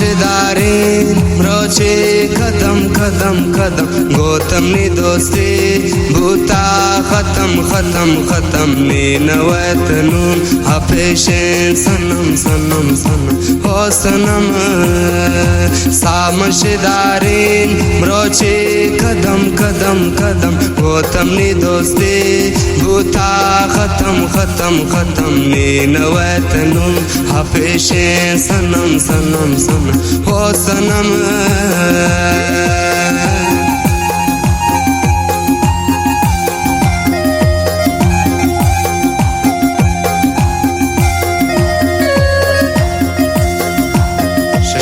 सामशदारीन रोचे कदम कदम कदम गौतम नी दोस्ती भूता खत्म खत्म खत्म नी नवतनून हपेशें सनम सनम सनम हो सनम सामशदारीन रोचे कदम कदम कदम गौतम नी दोस्ती भूता खत्म खत्म खत्म नी नवतनून हपेशें सनम सनम सनम हो सनम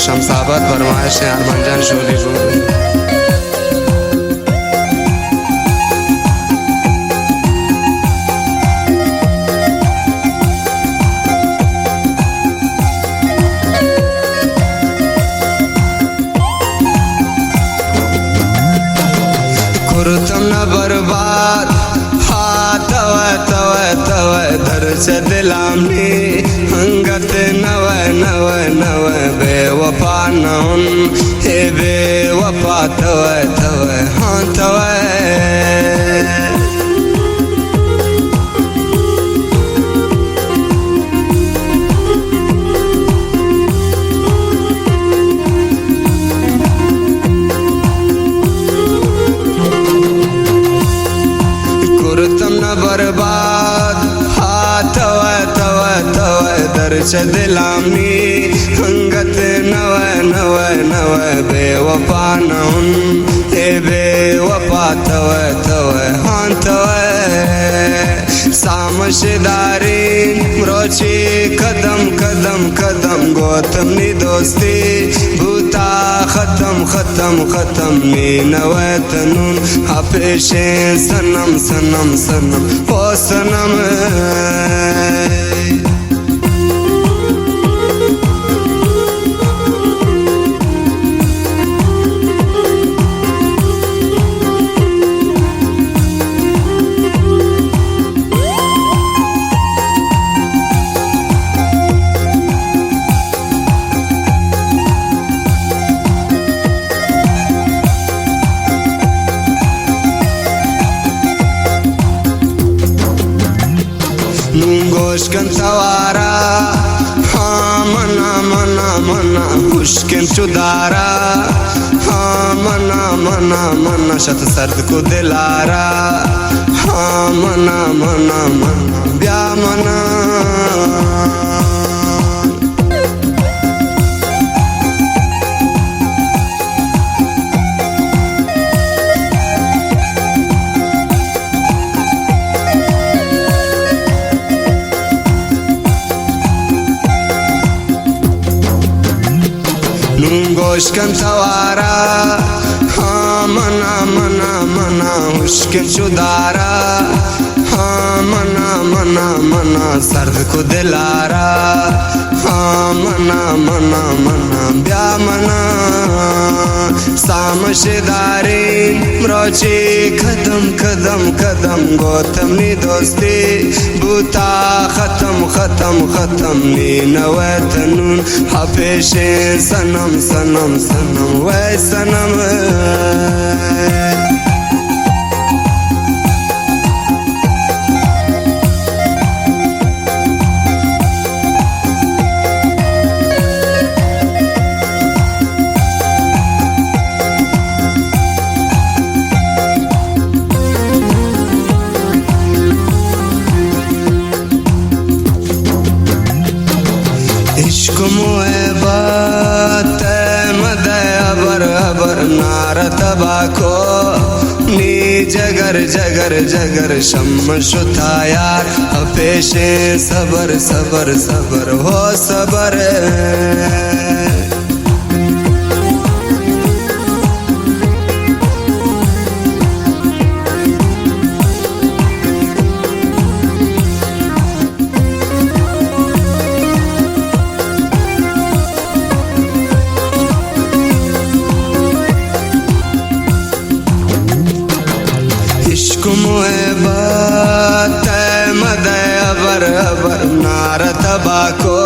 शमसाबाद फरमाइश है अरमान शोली रोड कुरुतम न बर्बाद हाँ तव तव तव दर्श दिलामी हंगत नव नव नव बेवफा नौन हे बेवफा तव तव हाँ तव बर्बाद हाँ तव तव तव दर्श दिलामी हंगत नव नव नव बेवफा नौन हे बेवफा तव तव हाँ तव सामशदारीन रोची कदम कदम कदम गौतम नी दोस्ती भूता खत्म खत्म खत्म नी नवतनून हपेशें सनम सनम सनम ओ सनम गोश्कन सवारा हाँ मना मना मना मुश्किल चुदारा हाँ मना मना मना शत सर्द को दिलारा हाँ मना मना मना ब्या मना गोश्कन सवारा हाँ मना मना मना मुश्किल चुदारा हाँ मना मना मना सर्द को दिलारा हाँ मना मना मना ब्या मना सामशदारीन रोची कदम कदम कदम गौतम नी दोस्ती भूता खत्म खत्म खत्म नी नवतनून हपेशें सनम सनम सनम वै सनम तबाको नी जगर जगर जगर शम शुथा यार हपेशे सबर सबर सबर हो सबर अबर नार तबाको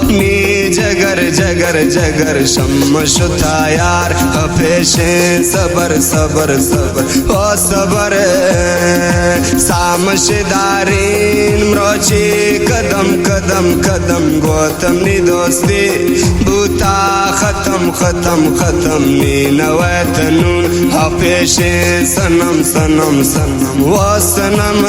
नी जगर जगर जगर शम्मशुथा यार पेशे सबर सबर सबर ओ सबर सामशदारीन म्रोची कदम कदम कदम गौतम नी दोस्ती बूता खत्म खत्म खत्म नी नवैतनून पेशे सनम सनम सनम वो सनम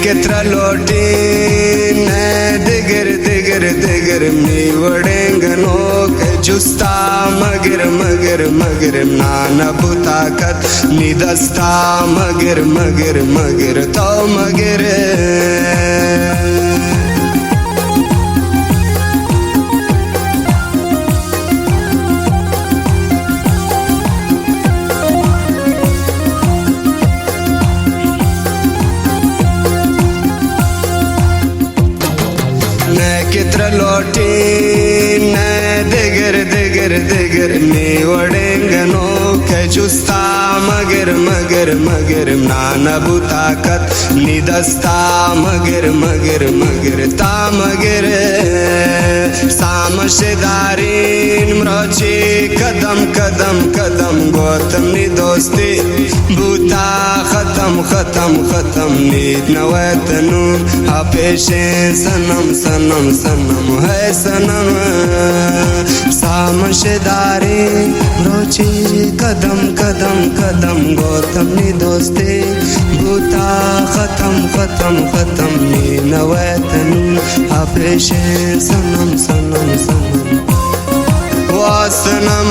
कित्र लोटी ने दिगर दिगर दिगर मी वडेंगनो के जुस्ता मगर मगर मगर नाना बुताकत निदस्ता मगर मगर मगर तो मगर कित्र लोटी ने दिगर दिगर दिगर मी वडेंगनो के जुस्ता मगर मगर मगर नाना बुताकत निदस्ता मगर मगर मगर ता मगर सामशदारीन म्रोची कदम कदम कदम गौतम नी दोस्ती बूता खत्म खत्म खत्म नी नवैतनून पेशे सनम सनम सनम है सनम सामशदारी रोची कदम कदम कदम गौतम नी दोस्ती बूता खत्म खत्म खत्म नी नवैतनून पेशे सनम सनम सनम वो सनम